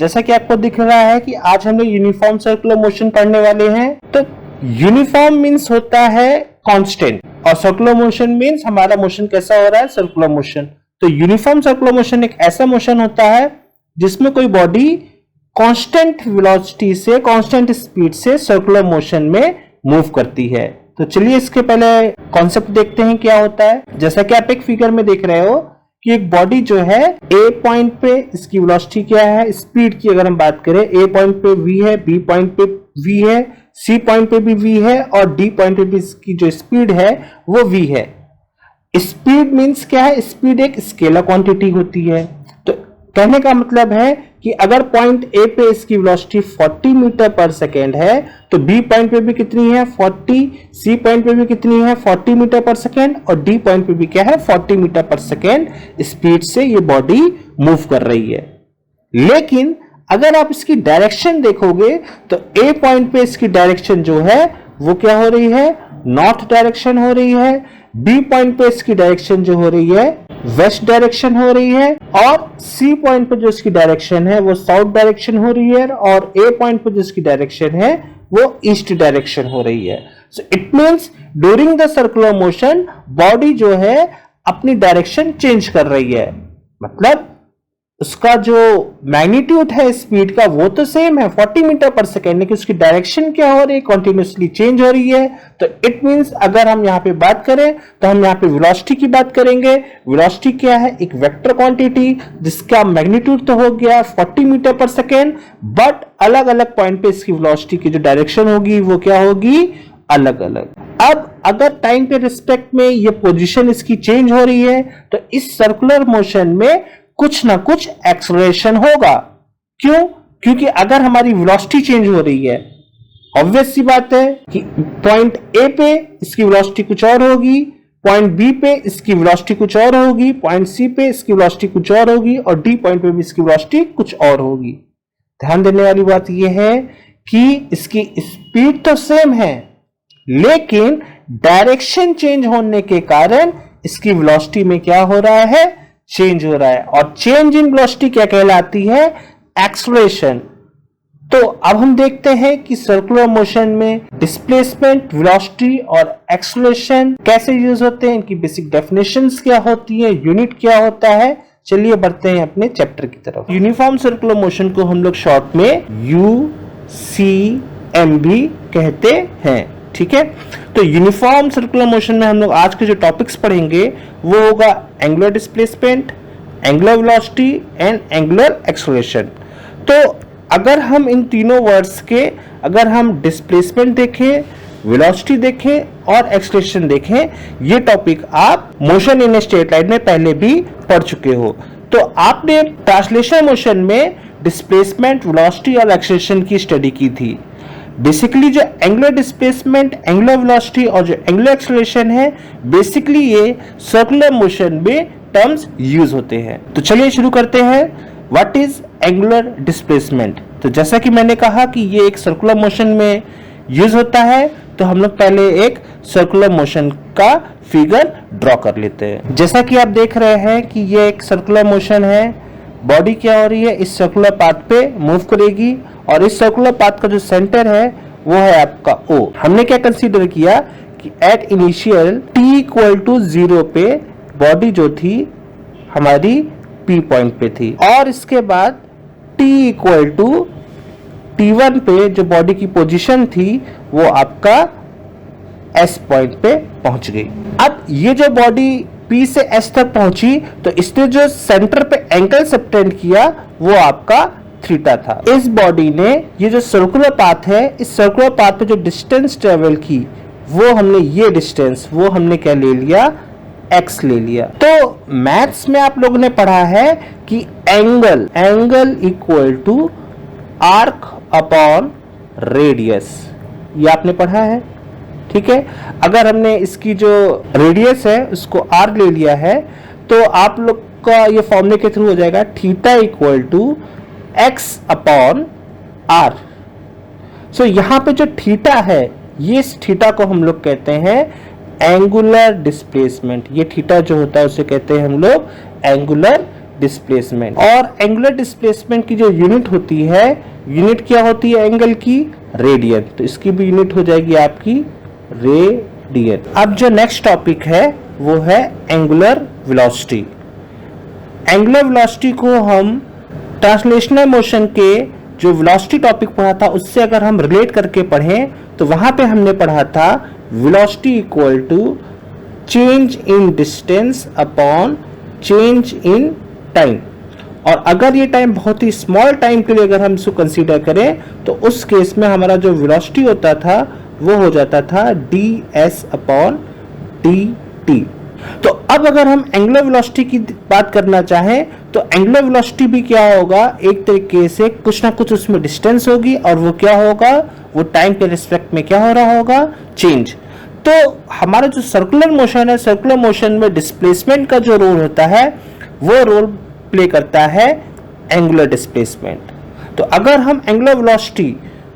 जैसा कि आपको दिख रहा है कि आज हम लोग यूनिफॉर्म सर्कुलर मोशन पढ़ने वाले हैं। तो यूनिफॉर्म मीन्स होता है कांस्टेंट और सर्कुलर मोशन मीन्स हमारा मोशन कैसा हो रहा है, सर्कुलर मोशन। तो यूनिफॉर्म सर्कुलर मोशन एक ऐसा मोशन होता है जिसमें कोई बॉडी कांस्टेंट वेलोसिटी से, कांस्टेंट स्पीड से सर्कुलर मोशन में मूव करती है। तो चलिए इसके पहले कॉन्सेप्ट देखते हैं क्या होता है। जैसा कि आप एक फिगर में देख रहे हो कि एक बॉडी जो है ए पॉइंट पे इसकी वेलोसिटी क्या है, स्पीड की अगर हम बात करें, ए पॉइंट पे v है, बी पॉइंट पे v है, सी पॉइंट पे भी v है और डी पॉइंट पे भी इसकी जो स्पीड है वो v है। स्पीड मींस क्या है, स्पीड एक स्केलर क्वांटिटी होती है। तो कहने का मतलब है कि अगर पॉइंट ए पे इसकी वेलोसिटी 40 मीटर पर सेकेंड है तो बी पॉइंट पे भी कितनी है 40, सी पॉइंट पे भी कितनी है 40 मीटर पर सेकेंड और डी पॉइंट पे भी क्या है 40 मीटर पर सेकेंड स्पीड से ये बॉडी मूव कर रही है। लेकिन अगर आप इसकी डायरेक्शन देखोगे तो ए पॉइंट पे इसकी डायरेक्शन जो है वो क्या हो रही है, नॉर्थ डायरेक्शन हो रही है। बी पॉइंट पे इसकी डायरेक्शन जो हो रही है वेस्ट डायरेक्शन हो रही है और सी पॉइंट पे जो इसकी डायरेक्शन है वो साउथ डायरेक्शन हो रही है और ए पॉइंट पे जो इसकी डायरेक्शन है वो ईस्ट डायरेक्शन हो रही है। So it means during the circular motion body जो है अपनी डायरेक्शन चेंज कर रही है, मतलब उसका जो मैग्नीट्यूड है स्पीड का वो तो सेम है 40 मीटर पर सेकेंड, लेकिन उसकी डायरेक्शन क्या हो रही है, कंटिन्यूअसली चेंज हो रही है। तो इट मींस अगर हम यहाँ पे बात करें तो हम यहाँ पे वेलोसिटी की बात करेंगे। वेलोसिटी क्या है, एक वेक्टर क्वांटिटी जिसका मैग्नीट्यूड तो हो गया 40 मीटर पर सेकेंड, बट अलग अलग पॉइंट पे इसकी वेलोसिटी की जो डायरेक्शन होगी वो क्या होगी, अलग अलग। अब अगर टाइम के रिस्पेक्ट में ये पोजीशन इसकी चेंज हो रही है तो इस सर्कुलर मोशन में कुछ ना कुछ एक्सेलरेशन होगा। क्यों? क्योंकि अगर हमारी वेलोसिटी चेंज हो रही है, ऑब्वियस सी बात है कि पॉइंट ए पे इसकी वेलोसिटी कुछ और होगी, पॉइंट बी पे इसकी वेलोसिटी कुछ और होगी, पॉइंट सी पे इसकी वेलोसिटी कुछ और होगी और डी पॉइंट पे भी इसकी वेलोसिटी कुछ और होगी। ध्यान देने वाली बात यह है कि इसकी स्पीड तो सेम है लेकिन डायरेक्शन चेंज होने के कारण इसकी वेलोसिटी में क्या हो रहा है, चेंज हो रहा है। और चेंज इन वेलोसिटी क्या कहलाती है, एक्सेलरेशन। तो अब हम देखते हैं कि सर्कुलर मोशन में डिस्प्लेसमेंट, वेलोसिटी और एक्सेलरेशन कैसे यूज होते हैं, इनकी बेसिक डेफिनेशंस क्या होती है, यूनिट क्या होता है। चलिए बढ़ते हैं अपने चैप्टर की तरफ। यूनिफॉर्म सर्कुलर मोशन को हम लोग शॉर्ट में UCM भी कहते हैं, ठीक है। तो यूनिफॉर्म सर्कुलर मोशन में हम लोग आज के जो टॉपिक्स पढ़ेंगे वो होगा angular displacement, angular velocity and angular acceleration. तो अगर हम इन तीनों वर्ड्स के अगर हम डिस्प्लेसमेंट देखें, वेलोसिटी देखें और एक्सेलरेशन देखें, ये टॉपिक आप मोशन इन स्ट्रेट लाइन में पहले भी पढ़ चुके हो। तो आपने ट्रांसलेशनल मोशन में डिस्प्लेसमेंट, वेलोसिटी और एक्सेलरेशन की स्टडी की थी। बेसिकली जो एंगुलर डिस्प्लेसमेंट, एंगुलर वेलोसिटी और जो एंगुलर एक्सेलरेशन है, बेसिकली ये सर्कुलर मोशन में टर्म्स यूज होते हैं। तो चलिए शुरू करते हैं। What is angular displacement? तो जैसा कि मैंने कहा कि ये एक सर्कुलर मोशन में यूज होता है, तो हम लोग पहले एक सर्कुलर मोशन का फिगर ड्रॉ कर लेते हैं। जैसा कि आप देख रहे हैं कि ये एक सर्कुलर मोशन है, बॉडी क्या हो रही है, इस सर्कुलर पाथ पे मूव करेगी और इस सर्कुलर पाथ का जो सेंटर है वो है आपका O। हमने क्या कंसीडर किया कि एट इनिशियल t=0 पे बॉडी जो थी हमारी P पॉइंट पे थी और इसके बाद t=t1 पे जो बॉडी की पोजीशन थी वो आपका S पॉइंट पे पहुंच गई। अब ये जो बॉडी P से S तक पहुंची तो इसने जो सेंटर पे एंगल सबटेंड किया वो आपका थीटा था। इस बॉडी ने ये जो सर्कुलर पाथ है, इस सर्कुलर पाथ पे जो डिस्टेंस ट्रेवल की वो हमने ये डिस्टेंस वो हमने क्या ले लिया, x ले लिया। तो मैथ्स में आप लोगों ने पढ़ा है कि angle equal to arc upon radius, ये आपने पढ़ा है, ठीक है। अगर हमने इसकी जो रेडियस है उसको r ले लिया है तो आप लोग का ये फॉर्मूले के थ्रू हो जाएगा theta equal to x upon r। So यहाँ पे जो थीटा है, ये इस थीटा को हम लोग कहते हैं एंगुलर डिस्प्लेसमेंट। ये थीटा जो होता है उसे कहते हैं हम लोग एंगुलर डिस्प्लेसमेंट। और एंगुलर डिस्प्लेसमेंट की जो यूनिट होती है, यूनिट क्या होती है एंगल की? रेडियन। तो इसकी भी यूनिट हो जाएगी आपकी रेडियन। अब जो नेक्स्ट टॉपिक है वो है एंगुलर वेलोसिटी। एंगुलर वेलोसिटी को हम ट्रांसलेशनल मोशन के जो वेलोसिटी टॉपिक पढ़ा था उससे अगर हम रिलेट करके पढ़ें तो वहां पे हमने पढ़ा था velocity equal to change in distance upon change in time. और अगर ये टाइम बहुत ही स्मॉल टाइम के लिए अगर हम इसको कंसीडर करें तो उस केस में हमारा जो वेलोसिटी होता था वो हो जाता था ds अपॉन dt। तो अब अगर हम एंगुलर वेलोसिटी की बात करना चाहें तो एंगुलर वेलोसिटी भी क्या होगा, एक तरीके से कुछ ना कुछ उसमें डिस्टेंस होगी और वो क्या होगा, वो टाइम के रिस्पेक्ट में क्या हो रहा होगा, चेंज। तो हमारा जो सर्कुलर मोशन है, सर्कुलर मोशन में डिस्प्लेसमेंट का जो रोल होता है वो रोल प्ले करता है एंगुलर डिस्प्लेसमेंट। तो अगर हम एंगुलर वेलोसिटी,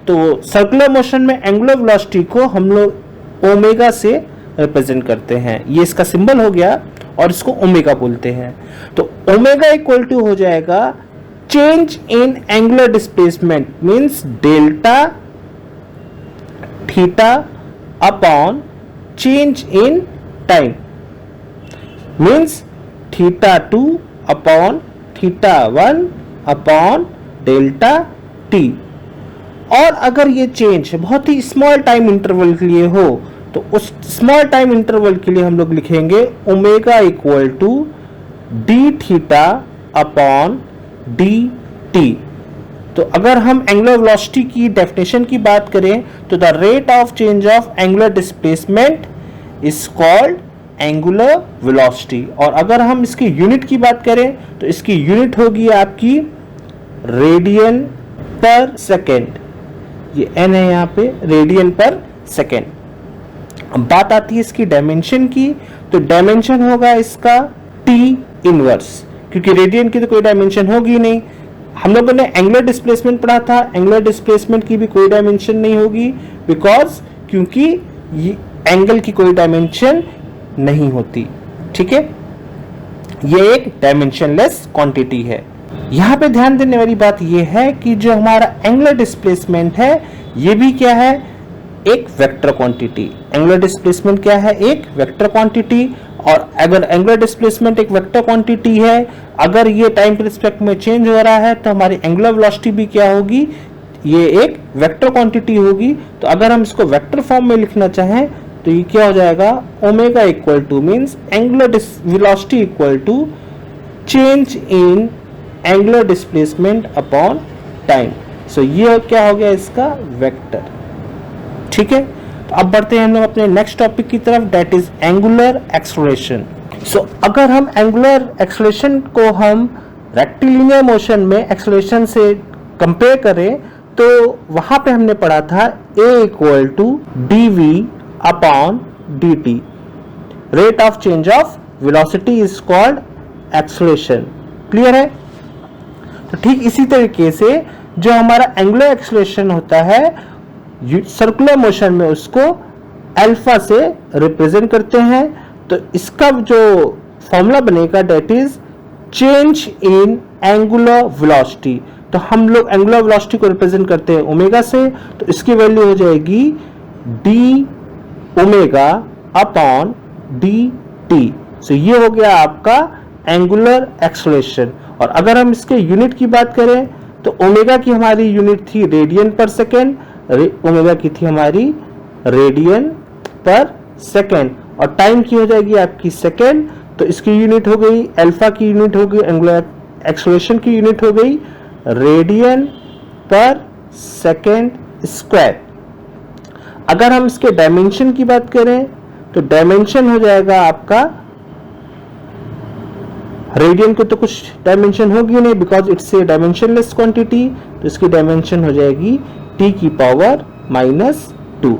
तो सर्कुलर मोशन में एंगुलर वेलोसिटी को हम लोग ओमेगा से रिप्रेजेंट करते हैं, ये इसका सिंबल हो गया और इसको ओमेगा बोलते हैं। तो ओमेगा इक्वल टू हो जाएगा change in angular displacement means delta theta upon change in time means theta 2 upon theta 1 upon delta T. और अगर ये चेंज बहुत ही स्मॉल टाइम इंटरवल के लिए हो तो उस स्मॉल टाइम इंटरवल के लिए हम लोग लिखेंगे omega equal to D theta upon D T. तो अगर हम एंगुलर वेलोसिटी की डेफिनेशन की बात करें तो the rate of change of angular displacement is called angular velocity. और अगर हम इसकी यूनिट की बात करें तो इसकी यूनिट होगी आपकी रेडियन पर सेकेंड, ये n है यहाँ पे, रेडियन पर सेकेंड। अब बात आती है इसकी डायमेंशन की, तो डायमेंशन होगा इसका t इनवर्स, क्योंकि रेडियन की तो कोई डायमेंशन होगी नहीं। हम लोगों ने एंगुलर डिस्प्लेसमेंट पढ़ा था, एंगुलर डिस्प्लेसमेंट की भी कोई डायमेंशन नहीं होगी बिकॉज क्योंकि एंगल की कोई डायमेंशन नहीं होती। ठीक है, ये एक डायमेंशनलेस क्वांटिटी है। यहां पे ध्यान देने वाली बात यह है कि जो हमारा एंगुलर डिस्प्लेसमेंट है ये भी क्या है, एक वेक्टर क्वांटिटी। एंगुलर डिस्प्लेसमेंट क्या है, एक वेक्टर क्वांटिटी। और अगर एंगुलर डिस्प्लेसमेंट एक वेक्टर क्वांटिटी है, अगर ये टाइम के रिस्पेक्ट में चेंज हो रहा है तो हमारी एंगुलर वेलोसिटी भी क्या होगी, ये एक वेक्टर क्वांटिटी होगी। तो अगर हम इसको वेक्टर फॉर्म में लिखना चाहें तो ये क्या हो जाएगा, omega equal to means angular velocity equal to change in angular displacement upon time. So ये क्या हो गया इसका वेक्टर। ठीक है, तो अब बढ़ते हैं हम लोग अपने नेक्स्ट टॉपिक की तरफ, that is angular acceleration. So अगर हम एंगुलर एक्सेलरेशन को हम रेक्टिलिनियर मोशन में एक्सेलरेशन से कंपेयर करें तो वहां पे हमने पढ़ा था a equal to dv upon dt। Rate of change of velocity is called acceleration. Clear है? तो ठीक इसी तरीके से जो हमारा एंगुलर एक्सेलरेशन होता है सर्कुलर मोशन में उसको अल्फा से रिप्रेजेंट करते हैं। तो इसका जो फॉर्मूला बनेगा that is change in angular velocity. तो हम लोग एंगुलर वेलोसिटी को रिप्रेजेंट करते हैं ओमेगा से, तो इसकी वैल्यू हो जाएगी D omega upon D T. So ये हो गया आपका एंगुलर एक्सेलरेशन। और अगर हम इसके यूनिट की बात करें तो ओमेगा की हमारी यूनिट थी रेडियन पर सेकेंड, ओमेगा की थी हमारी रेडियन पर सेकेंड, और टाइम की हो जाएगी आपकी सेकेंड। तो इसकी यूनिट हो गई, अल्फा की यूनिट हो गई, एंगुलर एक्सेलरेशन की यूनिट हो गई रेडियन पर सेकेंड स्क्वायर। अगर हम इसके डायमेंशन की बात करें तो डायमेंशन हो जाएगा आपका, रेडियन को तो कुछ डायमेंशन होगी नहीं because it's a dimensionless quantity, तो इसकी डायमेंशन हो जाएगी t की पावर -2।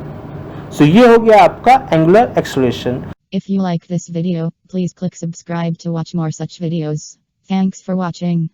सो ये हो गया आपका angular acceleration. If you like this video, please click subscribe to watch more such videos. Thanks for watching.